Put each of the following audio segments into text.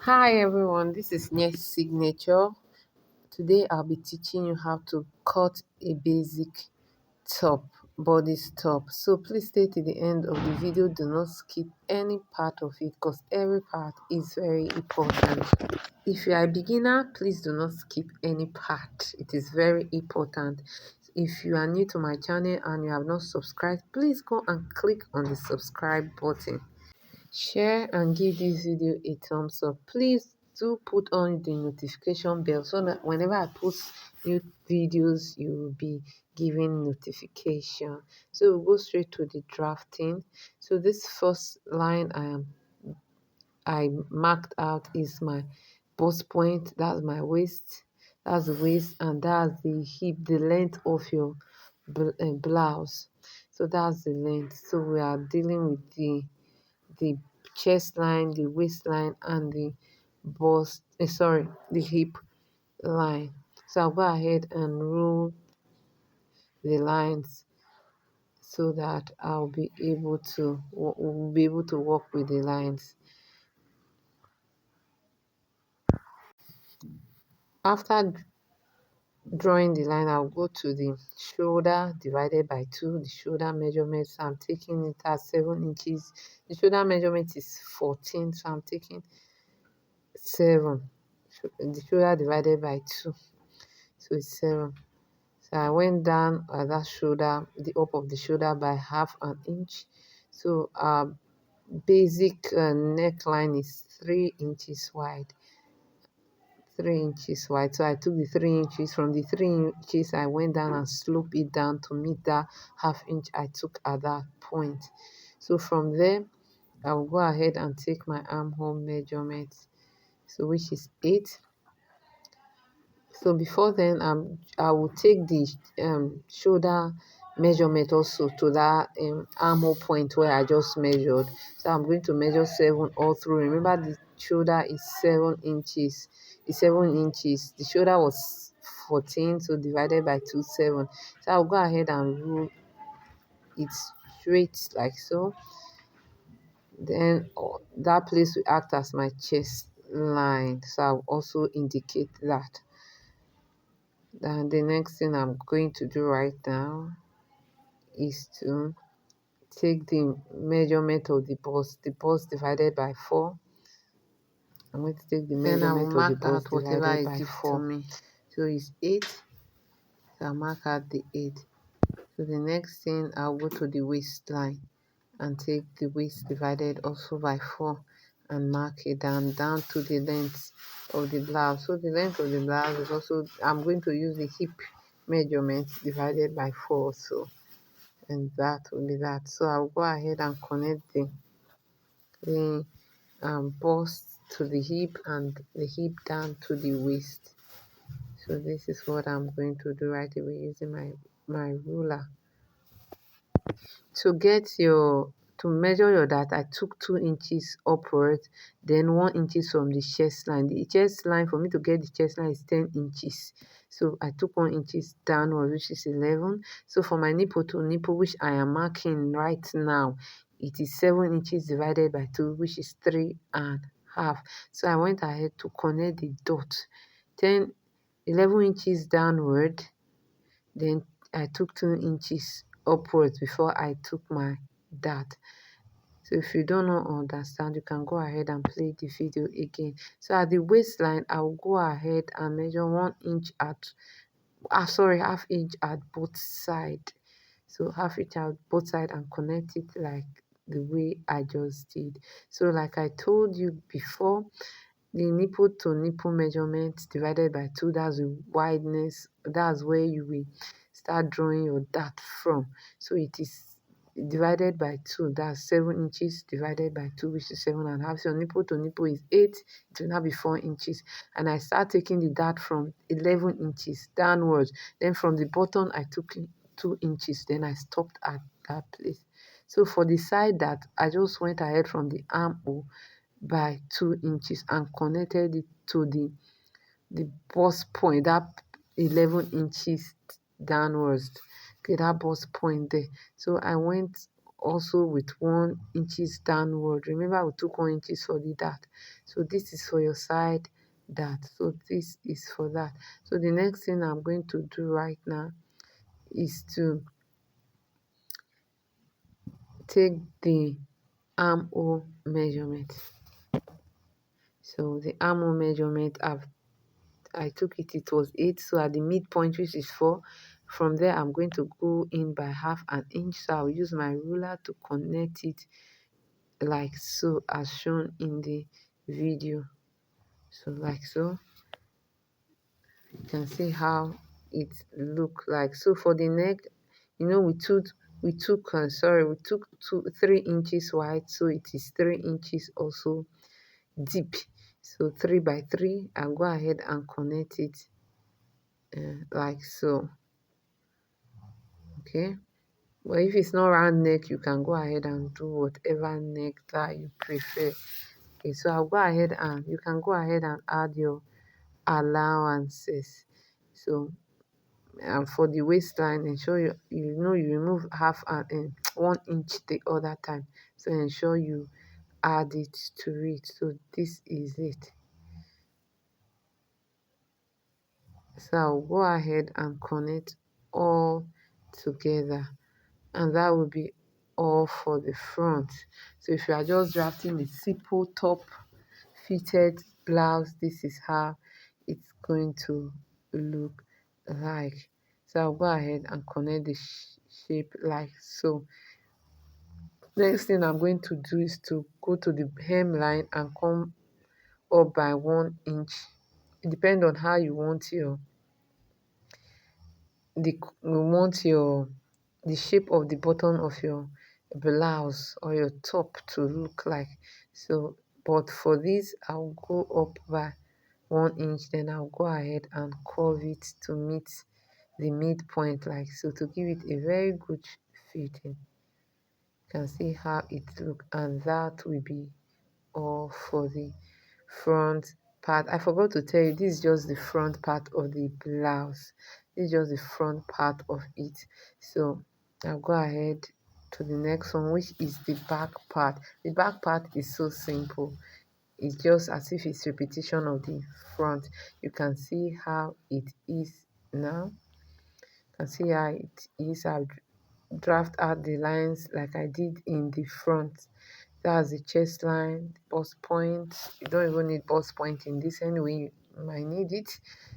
Hi everyone, this is Nes Signature. Today I'll be teaching you how to cut a basic top, bodice top. So please stay to the end of the video. Do not skip any part of it because every part is very important. If you are a beginner, please do not skip any part. It is very important. If you are new to my channel and you have not subscribed, please go and click on the subscribe button. Share and give this video a thumbs up. Please do put on the notification bell so that whenever I post new videos, you will be given notification. So we'll go straight to the drafting. So this first line I marked out is my bust point. That's my waist. That's the waist, and that's the hip, the length of your blouse. So that's the length. So we are dealing with the chest line, the waistline, and the the hip line. So I'll go ahead and rule the lines so that I'll be able to will be able to work with the lines. After drawing the line, I'll go to the shoulder divided by 2. The shoulder measurement, so I'm taking it as 7 inches. The shoulder measurement is 14, so I'm taking 7. The shoulder divided by 2, so it's 7. So I went down at that shoulder, the up of the shoulder by half an inch. So our basic neckline is 3 inches wide. 3 inches wide. So I took the 3 inches. From the 3 inches, I went down and sloped it down to meet that half inch I took at that point. So from there, I will go ahead and take my armhole measurement, so which is 8. So before then, I will take the shoulder measurement also to that armhole point where I just measured. So I'm going to measure 7 all through. Remember, the shoulder is 7 inches. It's 7 inches. The shoulder was 14, so divided by 2, 7. So I'll go ahead and rule it straight like so. Then that place will act as my chest line. So I'll also indicate that. Then the next thing I'm going to do right now is to take the measurement of the bust divided by 4. I'm going to take the measurement of the bust divided by 4. So it's 8. So I'll mark out the 8. So the next thing, I'll go to the waistline and take the waist divided also by 4 and mark it down to the length of the blouse. So the length of the blouse is also, I'm going to use the hip measurement divided by 4 also, and that will be that. So I'll go ahead and connect the bust to the hip and the hip down to the waist. So this is what I'm going to do right away using my ruler. To measure your dart, I took 2 inches upwards, then 1 inches from the chest line. The chest line, for me to get the chest line, is 10 inches. So I took 1 inches downward, which is 11. So for my nipple to nipple, which I am marking right now, it is 7 inches divided by 2, which is 3.5. So I went ahead to connect the dot. 11 inches downward, then I took 2 inches upwards before I took my dart. So if you don't know or understand, you can go ahead and play the video again. So at the waistline, I'll go ahead and measure 1 inch half inch at both sides. So half inch at both sides and connect it like the way I just did. So like I told you before, the nipple to nipple measurement divided by 2, that's the wideness. That's where you will start drawing your dart from. So it is divided by 2, that's 7 inches divided by 2, which is 7.5. So nipple to nipple is 8, it will now be 4 inches. And I start taking the dart from 11 inches downwards. Then from the bottom, I took 2 inches. Then I stopped at that place. So for the side dart, I just went ahead from the armhole by 2 inches and connected it to the bust point, that 11 inches downwards. Okay, that bust point there. So I went also with 1 inches downward. Remember, we took 1 inches for the dart. So this is for your side that, so this is for that. So the next thing I'm going to do right now is to take the armhole measurement. So the armhole measurement, I took it, it was 8, so at the midpoint, which is 4, from there I'm going to go in by half an inch. So I'll use my ruler to connect it like so, as shown in the video. So like so, you can see how it look like. So for the neck, we took 3 inches wide, so it is 3 inches also deep. So 3 by 3, I'll go ahead and connect it like so. Okay, but if it's not round neck, you can go ahead and do whatever neck that you prefer. Okay, so I'll go ahead and you can go ahead and add your allowances. So for the waistline, ensure you remove half and 1 inch the other time. So ensure you add it to it. So this is it. So I'll go ahead and connect all together, and that will be all for the front. So if you are just drafting a simple top fitted blouse, this is how it's going to look like. So I'll go ahead and connect the shape like so. Next thing I'm going to do is to go to the hemline and come up by 1 inch. It depends on how you want the shape of the button of your blouse or your top to look like. So but for this, I'll go up by 1 inch, then I'll go ahead and curve it to meet the midpoint like so, to give it a very good fitting. You can see how it look, and that will be all for the front part. I forgot to tell you, this is just the front part of the blouse. This is just the front part of it. So I'll go ahead to the next one, which is the back part. The back part is so simple. It's just as if it's repetition of the front. You can see how it is now. You can see how it is. I'll draft out the lines like I did in the front. That's the chest line, bust point. You don't even need bust point in this anyway, you might need it.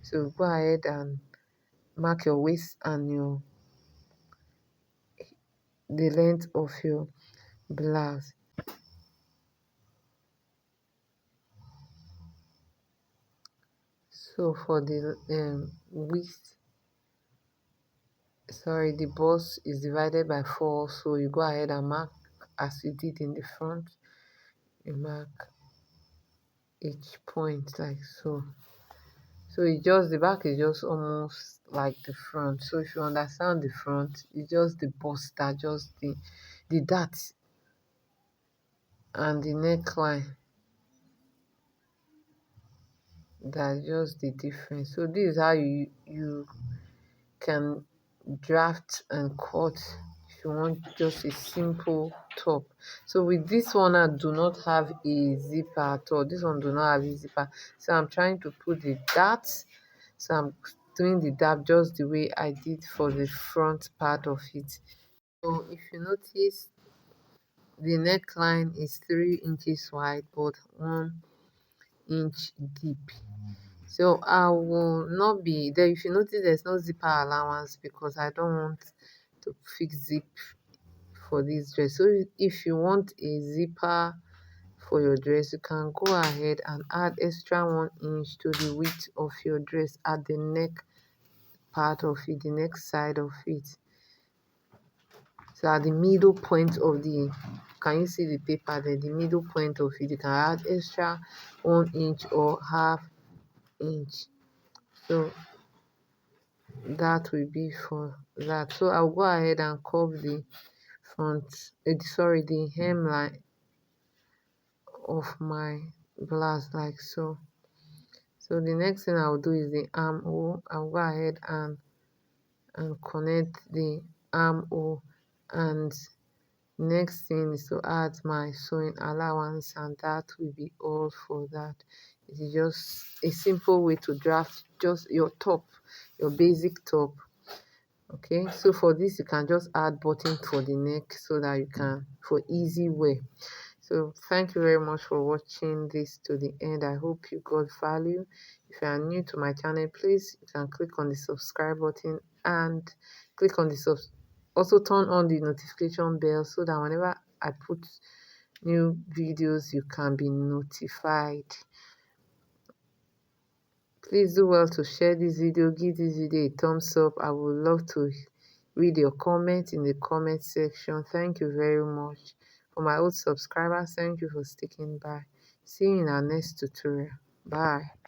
So go ahead and mark your waist and the length of your blouse. So for the width, the bust is divided by 4, so you go ahead and mark as you did in the front. You mark each point like so. So the back is just almost like the front. So if you understand the front, it's just the bust that just the dart and the neckline, that's just the difference. So this is how you can draft and cut if you want just a simple top. So with this one, I do not have a zipper at all. This one do not have a zipper. So I'm trying to put the darts. So I'm doing the dab just the way I did for the front part of it. So if you notice, the neckline is 3 inches wide but 1 inch deep. So I will not be there. If you notice, there's no zipper allowance because I don't want to fix zip for this dress. So if you want a zipper for your dress, you can go ahead and add extra 1 inch to the width of your dress at the neck part of it, the neck side of it. So at the middle point of can you see the paper there? The middle point of it, you can add extra 1 inch or half inch. So that will be for that. So I'll go ahead and curve the the hemline of my blouse like so. So the next thing I'll do is the armhole. I'll go ahead and connect the armhole and Next thing is to add my sewing allowance, and that will be all for that. It is just a simple way to draft just your top, your basic top. Okay, so for this you can just add button for the neck so that you can for easy wear. So thank you very much for watching this to the end. I hope you got value. If you are new to my channel, please you can click on the subscribe button and click on the also turn on the notification bell so that whenever I put new videos you can be notified. Please do well to share this video, give this video a thumbs up. I would love to read your comments in the comment section. Thank you very much. For my old subscribers, thank you for sticking by. See you in our next tutorial. Bye.